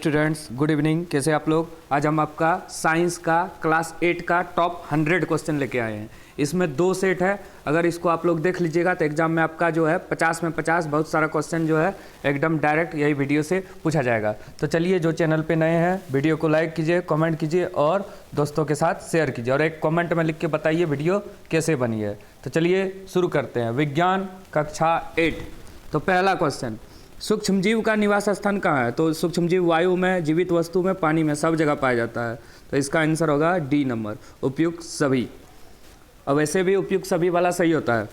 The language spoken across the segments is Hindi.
Students, good evening. कैसे आप लोग? आज हम आपका साइंस का क्लास 8 का टॉप 100 क्वेश्चन लेके आए हैं। इसमें 2 सेट है। अगर इसको आप लोग देख लीजिएगा तो एग्जाम में आपका जो है 50 में 50 बहुत सारा क्वेश्चन जो है एकदम डायरेक्ट यही वीडियो से पूछा जाएगा। तो चलिए, जो चैनल पे नए हैं वीडियो को लाइक कीजिए, कमेंट कीजिए और दोस्तों के साथ शेयर कीजिए और एक कमेंट में लिख के बताइए वीडियो कैसे बनी है। तो चलिए शुरू करते हैं। विज्ञान कक्षा 8। तो पहला क्वेश्चन, सूक्ष्मजीव का निवास स्थान कहाँ है? तो सूक्ष्मजीव वायु में, जीवित वस्तु में, पानी में, सब जगह पाया जाता है। तो इसका आंसर होगा डी नंबर, उपयुक्त सभी। और वैसे भी उपयुक्त सभी वाला सही होता है।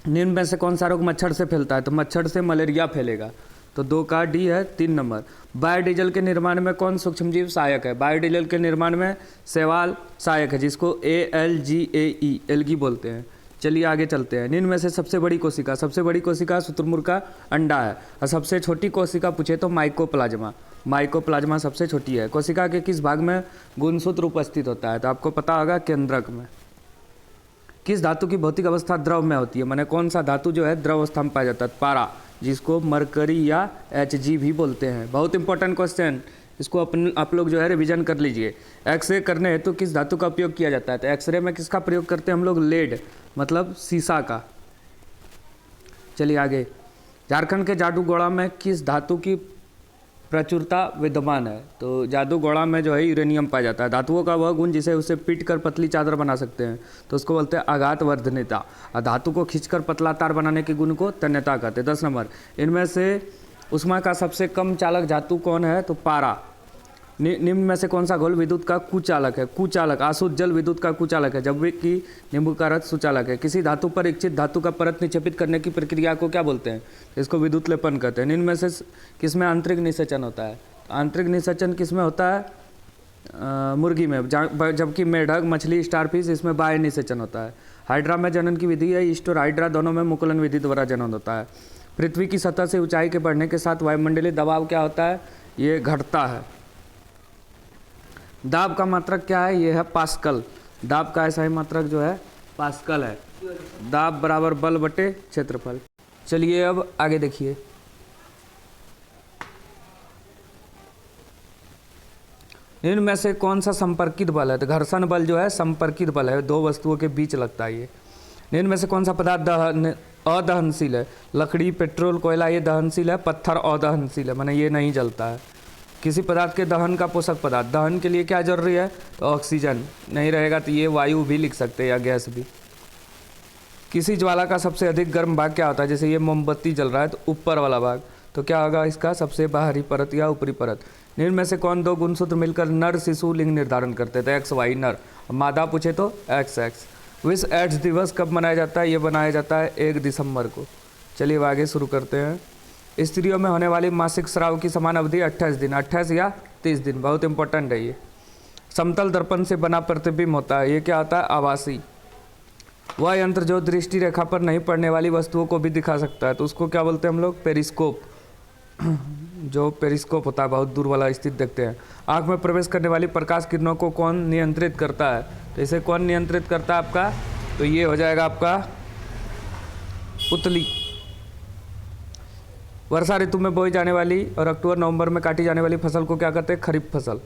निम्न में से कौन सा रोग मच्छर से फैलता है? तो मच्छर से मलेरिया फैलेगा। तो 2 का डी है, 3 नंबर। बायोडीजल के निर्माण में कौन सूक्ष्मजीव सहायक है? बायोडीजल के निर्माण में शैवाल सहायक है, जिसको ALGAE एल्गी बोलते हैं। चलिए आगे चलते हैं। निम्न में से सबसे बड़ी कोशिका? सबसे बड़ी कोशिका शुतुरमुर्ग का अंडा है। और सबसे छोटी कोशिका पूछे तो माइकोप्लाज्मा। माइकोप्लाज्मा सबसे छोटी है। कोशिका के किस भाग में गुणसूत्र उपस्थित होता है? तो आपको पता होगा केंद्रक में। किस धातु की भौतिक अवस्था द्रव में होती है? माने कौन सा धातु जो है द्रव अवस्था में पाया जाता है? पारा, जिसको मरकरी या Hg भी बोलते हैं। बहुत इंपॉर्टेंट क्वेश्चन, इसको आप लोग जो है रिवीजन कर लीजिए। एक्सरे करने हेतु किस धातु का उपयोग किया जाता है? तो एक्सरे में किसका प्रयोग करते हैं हम लोग? लेड, मतलब शीशा का। चलिए आगे। झारखंड के जादूगोड़ा में किस धातु की प्रचुरता विद्यमान है? तो जादूगोड़ा में जो है यूरेनियम पाया जाता है। धातुओं का वह गुण जिसे उसे पीट कर पतली चादर बना सकते हैं, तो उसको बोलते हैं आघात वर्धनीयता। और धातु को खींचकर पतला तार बनाने के गुण को तन्यता कहते हैं। 10 नंबर। इनमें से उष्मा का सबसे कम चालक धातु कौन है? तो पारा। निम्न में से कौन सा घोल विद्युत का कुचालक है? कुचालक, आसुत जल विद्युत का कुचालक है, जबकि नींबू का रस सुचालक है। किसी धातु पर इच्छित धातु का परत निक्षेपित करने की प्रक्रिया को क्या बोलते हैं? इसको विद्युत लेपन कहते हैं। निम्न में से किसमें आंतरिक निषेचन होता है? आंतरिक निषेचन किसमें होता है? मुर्गी में, जबकि मेढक, मछली, स्टारफिश, इसमें बाह्य निषेचन होता है। हाइड्रा में जनन की विधि है। ईस्ट और हाइड्रा दोनों में मुकुलन विधि द्वारा जनन होता है। पृथ्वी की सतह से ऊंचाई के बढ़ने के साथ वायुमंडलीय दबाव क्या होता है? ये घटता है। दाब का मात्रक क्या है? ये है पास्कल। दाब का ऐसा ही मात्रक जो है पास्कल है। दाब बराबर बल बटे क्षेत्रफल। चलिए अब आगे देखिए। इनमें से कौन सा संपर्कित बल है? तो घर्षण बल जो है संपर्कित बल है, 2 वस्तुओं के बीच लगता है ये। इनमें से कौन सा पदार्थ अदहनशील है? लकड़ी, पेट्रोल, कोयला ये दहनशील है। पत्थर अदहनशील है, माने ये नहीं जलता है। किसी पदार्थ के दहन का पोषक पदार्थ, दहन के लिए क्या जरूरी है? तो ऑक्सीजन। नहीं रहेगा तो ये वायु भी लिख सकते हैं या गैस भी। किसी ज्वाला का सबसे अधिक गर्म भाग क्या होता है? जैसे ये मोमबत्ती जल रहा है तो ऊपर वाला भाग, तो क्या होगा इसका? सबसे बाहरी परत या ऊपरी परत। निम्न में से कौन 2 गुणसूत्र मिलकर नर शिशु लिंग निर्धारण करते थे? XY नर, मादा पूछे तो XX। विश्व एड्स दिवस कब मनाया जाता है? ये मनाया जाता है 1 दिसंबर को। चलिए आगे शुरू करते हैं। स्त्रियों में होने वाली मासिक स्राव की समान अवधि 28 दिन, 28 या 30 दिन। बहुत इंपॉर्टेंट है ये। समतल दर्पण से बना प्रतिबिंब होता है, ये क्या होता है? आभासी। वह यंत्र जो दृष्टि रेखा पर नहीं पड़ने वाली वस्तुओं को भी दिखा सकता है, तो उसको क्या बोलते हैं हम लोग? पेरिस्कोप। जो पेरिस्कोप होता है, बहुत दूर वाला स्थित देखते हैं। आँख में प्रवेश करने वाली प्रकाश किरणों को कौन नियंत्रित करता है? तो इसे कौन नियंत्रित करता है आपका? तो ये हो जाएगा आपका पुतली। वर्षा ऋतु में बोई जाने वाली और अक्टूबर नवंबर में काटी जाने वाली फसल को क्या कहते हैं? खरीफ फसल।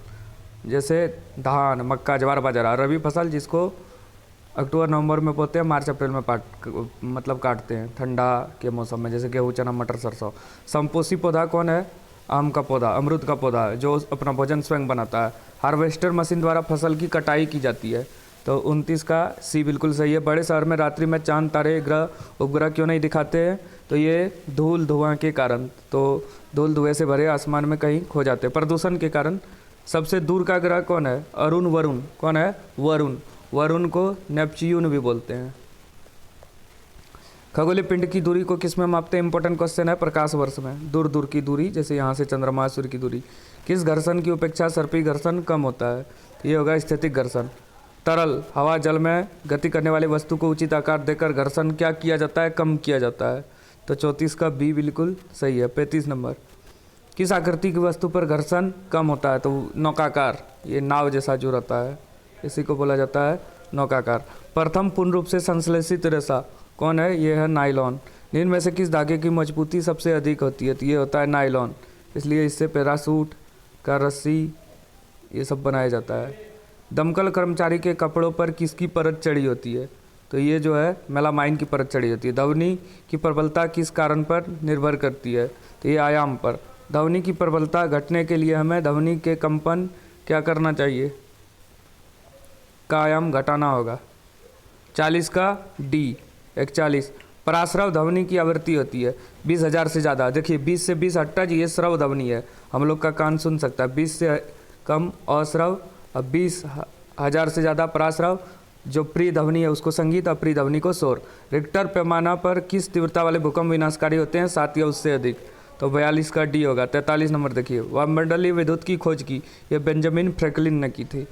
जैसे धान, मक्का, ज्वार, बाजरा। रबी फसल जिसको अक्टूबर नवंबर में बोते हैं, मार्च अप्रैल में काटते हैं ठंडा के मौसम में, जैसे गेहूँ, चना, मटर, सरसों। संपोषी पौधा कौन है? आम का पौधा, अमरूद का पौधा, जो अपना भोजन स्वयं बनाता है। हार्वेस्टर मशीन द्वारा फसल की कटाई की जाती है। तो 29 का सी बिल्कुल सही है। बड़े शहर में रात्रि में चांद, तारे, ग्रह, उपग्रह क्यों नहीं दिखाते हैं? तो ये धूल धुआं के कारण। तो धूल धुएं से भरे आसमान में कहीं खो जाते हैं, प्रदूषण के कारण। सबसे दूर का ग्रह कौन है? वरुण। कौन है? वरुण। वरुण को नेपच्यून भी बोलते हैं। खगोलीय पिंड की दूरी को किस में मापते हैं? इंपॉर्टेंट क्वेश्चन है। प्रकाश वर्ष में। दूर दूर की दूरी, जैसे यहाँ से चंद्रमा, सूर्य की दूरी। किस घर्षण की अपेक्षा सर्पी घर्षण कम होता है? ये होगा स्थितिक घर्षण। तरल, हवा, जल में गति करने वाली वस्तु को उचित आकार देकर घर्षण क्या किया जाता है? कम किया जाता है। तो 34 का बी बिल्कुल सही है। 35 नंबर। किस आकृति की वस्तु पर घर्षण कम होता है? तो नौकाकार, ये नाव जैसा जो रहता है, इसी को बोला जाता है नौकाकार। प्रथम पूर्ण रूप से संश्लेषित रेशा कौन है? ये है नायलॉन। निम्न में से किस धागे की मजबूती सबसे अधिक होती है? तो ये होता है नायलॉन। इसलिए इससे पैरासूट, का रस्सी ये सब बनाया जाता है। दमकल कर्मचारी के कपड़ों पर किसकी परत चढ़ी होती है? तो ये जो है मेलामाइन की परत चढ़ी होती है। ध्वनि की प्रबलता किस कारण पर निर्भर करती है? तो ये आयाम पर। ध्वनि की प्रबलता घटने के लिए हमें ध्वनि के कंपन क्या करना चाहिए? का आयाम घटाना होगा। 40 का डी 41। पराश्रव ध्वनि की आवृत्ति होती है 20,000 से ज़्यादा। देखिए 20 से 20 हट्टा ये श्रव ध्वनि है, हम लोग का कान सुन सकता है। 20 से कम अश्रव और 20,000 से ज़्यादा पराश्रव। जो प्रिय ध्वनि है उसको संगीत, अप्रिय ध्वनि को शोर। रिक्टर पैमाना पर किस तीव्रता वाले भूकंप विनाशकारी होते हैं? 7 या उससे अधिक। तो 42 का डी होगा। 43 नंबर देखिए, वायुमंडलीय विद्युत की खोज की ये बेंजामिन फ्रैंकलिन ने की थी।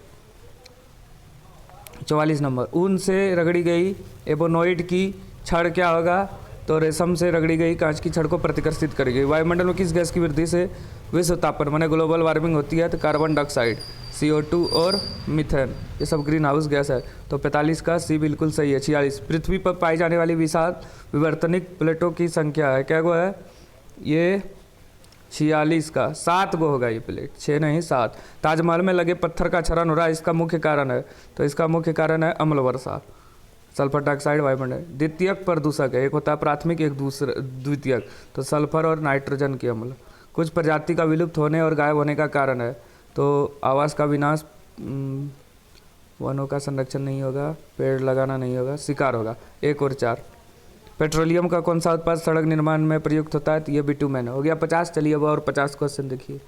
44 नंबर, ऊन से रगड़ी गई एबोनोइड की छड़ क्या होगा? तो रेशम से रगड़ी गई कांच की छड़ को प्रतिकर्षित करेगी। वायुमंडल में किस गैस की वृद्धि से विश्व तापन माने ग्लोबल वार्मिंग होती है? तो कार्बन डाइऑक्साइड, CO2 और मीथेन, ये सब ग्रीन हाउस गैस है। तो 45 का सी बिल्कुल सही है। 46, पृथ्वी पर पाई जाने वाली विशाल विवर्तनिक प्लेटों की संख्या है? क्या गो है? ये 46 का 7 गो होगा ये प्लेट, 6 नहीं 7। ताजमहल में लगे पत्थर का क्षरण हो रहा है, इसका मुख्य कारण है? तो इसका मुख्य कारण है अम्ल वर्षा, सल्फर डाइऑक्साइड वायुमंडल। द्वितीयक प्रदूषक है, एक होता है प्राथमिक, एक दूसरा द्वितीयक। तो सल्फर और नाइट्रोजन के अम्ल। कुछ प्रजाति का विलुप्त होने और गायब होने का कारण है? तो आवास का विनाश, वनों का संरक्षण नहीं होगा, पेड़ लगाना नहीं होगा, शिकार होगा। 1 और 4। पेट्रोलियम का कौन सा उत्पाद सड़क निर्माण में प्रयुक्त होता है? तो ये बिटुमेन हो गया। 50। चलिए अब और 50 क्वेश्चन देखिए।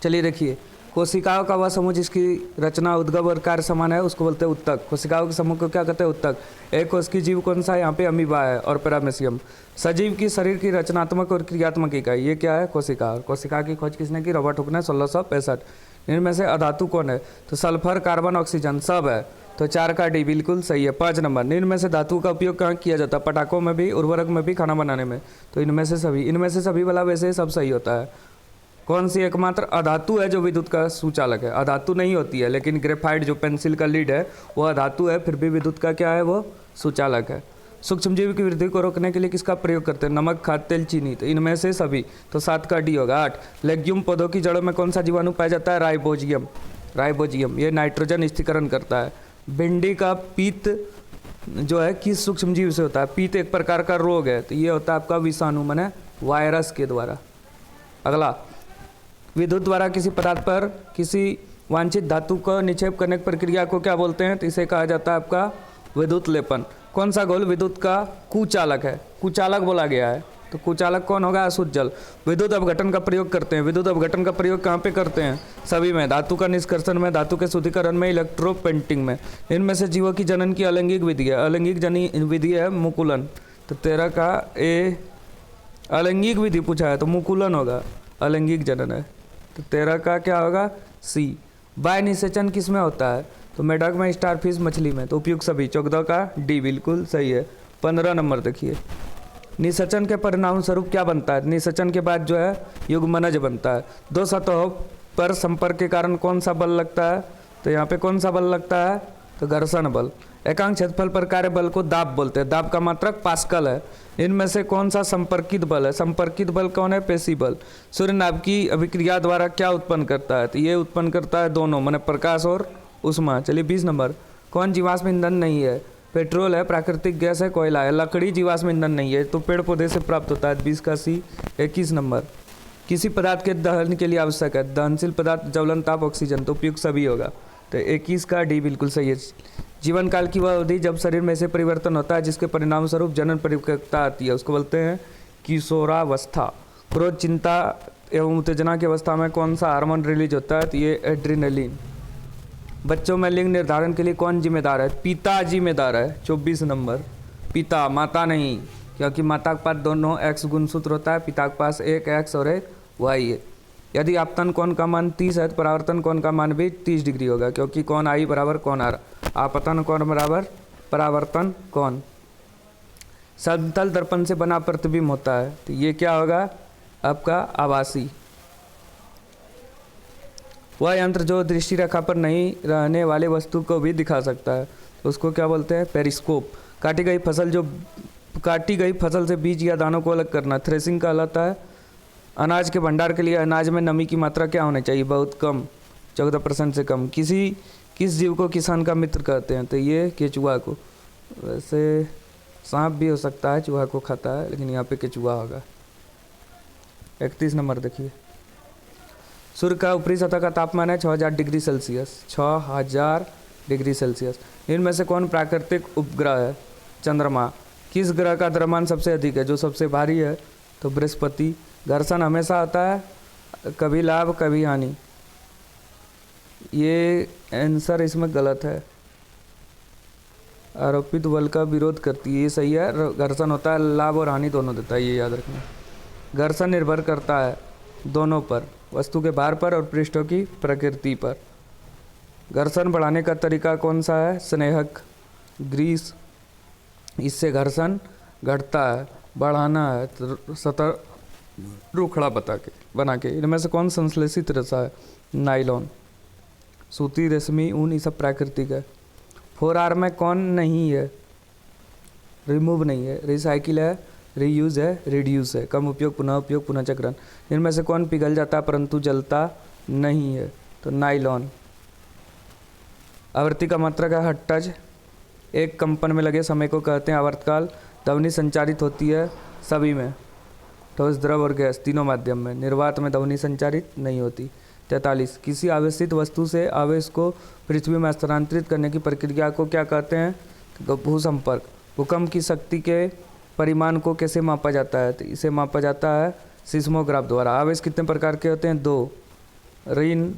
चलिए देखिए, कोशिकाओं का वह समूह जिसकी रचना उद्गम और कार्य समान है उसको बोलते हैं उत्तक। कोशिकाओं के समूह को क्या कहते हैं? उत्तक। एक कोश की जीव कौन सा है? यहाँ पे अमीबा है और पैरामेसियम। सजीव की शरीर की रचनात्मक और क्रियात्मक इकाई ये क्या है? कोशिका। और कोशिका की खोज किसने की? रॉबर्ट हुक ने 1665। इनमें से अधातु कौन है? तो सल्फर, कार्बन, ऑक्सीजन सब है। तो 4 का डी बिल्कुल सही है। 5 नंबर, इनमें से धातु का उपयोग कहाँ किया जाता है? पटाखों में भी, उर्वरक में भी, खाना बनाने में। तो इनमें से सभी वाला वैसे सब सही होता है। कौन सी एकमात्र अधातु है जो विद्युत का सुचालक है? अधातु नहीं होती है, लेकिन ग्रेफाइट जो पेंसिल का लीड है वो अधातु है, फिर भी विद्युत का क्या है? वो सुचालक है। सूक्ष्मजीव की वृद्धि को रोकने के लिए किसका प्रयोग करते हैं? नमक, खाद्य तेल, चीनी। तो इनमें से सभी। तो 7 का डी होगा। 8, लेग्यूम पौधों की जड़ों में कौन सा जीवाणु पाया जाता है? राइबोजियम। राइबोजियम ये नाइट्रोजन स्थिरीकरण करता है। भिंडी का पीत जो है किस सूक्ष्मजीव से होता है? पीत एक प्रकार का रोग है, तो ये होता है आपका विषाणु माने वायरस के द्वारा। अगला, विद्युत द्वारा किसी पदार्थ पर किसी वांछित धातु को निक्षेप करने की प्रक्रिया को क्या बोलते हैं? तो इसे कहा जाता है आपका विद्युत लेपन। कौन सा घोल विद्युत का कुचालक है? कुचालक बोला गया है, तो कुचालक कौन होगा? अशुद्ध जल। विद्युत अपघटन का प्रयोग करते हैं। विद्युत अपघटन का प्रयोग कहाँ पे करते हैं? सभी में। धातु का निष्कर्षण में, धातु के शुद्धिकरण में, इलेक्ट्रोपेंटिंग में। इनमें से जीवों की जनन की अलैंगिक विधि है। अलैंगिक जनी विधि है मुकुलन। तो 13 का ए अलैंगिक विधि पूछा है तो मुकुलन होगा, अलैंगिक जनन है। तो 13 का क्या होगा? सी। बाह्य निषेचन किस में होता है? तो मेढक में, स्टारफिश, मछली में। तो उपयुक्त सभी। 14 का डी बिल्कुल सही है। 15 नंबर देखिए, निषेचन के परिणाम स्वरूप क्या बनता है? निषेचन के बाद जो है युग्मनज बनता है। दो सतहों पर संपर्क के कारण कौन सा बल लगता है? तो यहाँ पे कौन सा बल लगता है? तो घर्षण बल। एकांक क्षेत्रफल पर कार्य बल को दाब बोलते हैं। दाब का मात्रक पास्कल है। इनमें से कौन सा संपर्कित बल है? संपर्कित बल कौन है? पेशी बल। सूर्य नाभ की अभिक्रिया द्वारा क्या उत्पन्न करता है? तो ये उत्पन्न करता है दोनों, माने प्रकाश और उष्मा। चलिए 20 नंबर, कौन जीवाश्म ईंधन नहीं है? पेट्रोल है, प्राकृतिक गैस है, कोयला है। लकड़ी जीवाश्म ईंधन नहीं है, तो पेड़ पौधे से प्राप्त होता है। 20 का सी। 21 नंबर, किसी पदार्थ के दहन के लिए आवश्यक है? दहनशील पदार्थ, ज्वलन, ताप, ऑक्सीजन। तो उपयुक्त सभी होगा। तो 21 का डी बिल्कुल सही है। जीवन काल की वह अवधि जब शरीर में से परिवर्तन होता है जिसके परिणाम स्वरूप जनन परिपक्वता आती है उसको बोलते हैं किशोरावस्था। क्रोध, चिंता एवं उत्तेजना की अवस्था में कौन सा हार्मोन रिलीज होता है? तो ये एड्रीनलिन। बच्चों में लिंग निर्धारण के लिए कौन जिम्मेदार है? पिता जिम्मेदार है। 24 नंबर, पिता, माता नहीं, क्योंकि माता के पास दोनों एक्स गुणसूत्र होता है, पिता के पास एक एक्स और एक वाई है। यदि आपतन कोण का मान 30 है तो परावर्तन कोण का मान भी 30 डिग्री होगा, क्योंकि कोण आई बराबर कोण आर। आपतन कोण बराबर परावर्तन कोण। समतल दर्पण से बना प्रतिबिंब होता है, तो ये क्या होगा? आपका आभासी। वह यंत्र जो दृष्टि रेखा पर नहीं रहने वाले वस्तु को भी दिखा सकता है, तो उसको क्या बोलते हैं? पेरिस्कोप। काटी गई फसल जो काटी गई फसल से बीज या दानों को अलग करना थ्रेसिंग कहलाता है। अनाज के भंडार के लिए अनाज में नमी की मात्रा क्या होनी चाहिए? बहुत कम, 14% से कम। किस जीव को किसान का मित्र कहते हैं? तो ये केचुआ को। वैसे सांप भी हो सकता है, चूहा को खाता है, लेकिन यहाँ पे केचुआ होगा। 31 नंबर देखिए, सूर्य का ऊपरी सतह का तापमान है 6000 डिग्री सेल्सियस। 6000 degree Celsius. इनमें से कौन प्राकृतिक उपग्रह है? चंद्रमा। किस ग्रह का द्रव्यमान सबसे अधिक है? जो सबसे भारी है तो बृहस्पति। घर्षण हमेशा आता है, कभी लाभ कभी हानि। ये आंसर इसमें गलत है। आरोपित बल का विरोध करती है, ये सही है। घर्षण होता है, लाभ और हानि दोनों देता है, ये याद रखना। घर्षण निर्भर करता है दोनों पर, वस्तु के भार पर और पृष्ठों की प्रकृति पर। घर्षण बढ़ाने का तरीका कौन सा है? स्नेहक, ग्रीस। इससे घर्षण घटता है। बढ़ाना है तो सतह रूखड़ा बना के। इनमें से कौन संश्लेषित रेशा है? नायलॉन। सूती, रेशमी, ऊन, ये सब प्राकृतिक है। 4R में कौन नहीं है? रिमूव नहीं है। रिसाइकिल है, रीयूज है, रिड्यूस है। कम उपयोग, पुनः उपयोग, पुनःचक्रण। इनमें से कौन पिघल जाता है परंतु जलता नहीं है? तो नायलॉन। आवृत्ति का मात्रक है हर्ट्ज। एक कंपन में लगे समय को कहते हैं आवर्तकाल। ध्वनि संचारित होती है सभी में, ठोस, द्रव और गैस, तीनों माध्यम में। निर्वात में ध्वनि संचारित नहीं होती। 43 किसी आवेशित वस्तु से आवेश को पृथ्वी में स्थानांतरित करने की प्रक्रिया को क्या कहते हैं? भूसंपर्क। भूकंप की शक्ति के परिमाण को कैसे मापा जाता है? तो इसे मापा जाता है सिस्मोग्राफ द्वारा। आवेश कितने प्रकार के होते हैं? 2, ऋण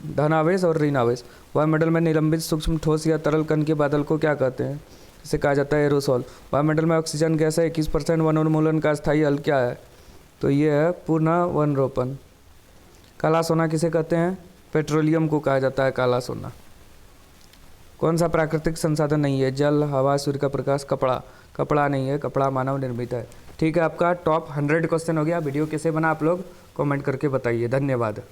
धन आवेश और ऋण आवेश। वायुमंडल में निलंबित सूक्ष्म ठोस या तरल कण के बादल को क्या कहते हैं? इसे कहा जाता है एरोसोल। वायुमंडल में ऑक्सीजन गैस है 21%। वनोन्मूलन का स्थायी हल क्या है? तो ये है पुनः वनरोपण। काला सोना किसे कहते हैं? पेट्रोलियम को कहा जाता है काला सोना। कौन सा प्राकृतिक संसाधन नहीं है? जल, हवा, सूर्य का प्रकाश, कपड़ा। कपड़ा नहीं है, कपड़ा मानव निर्मित है। ठीक है, आपका टॉप 100 क्वेश्चन हो गया। वीडियो कैसे बना आप लोग कमेंट करके बताइए। धन्यवाद।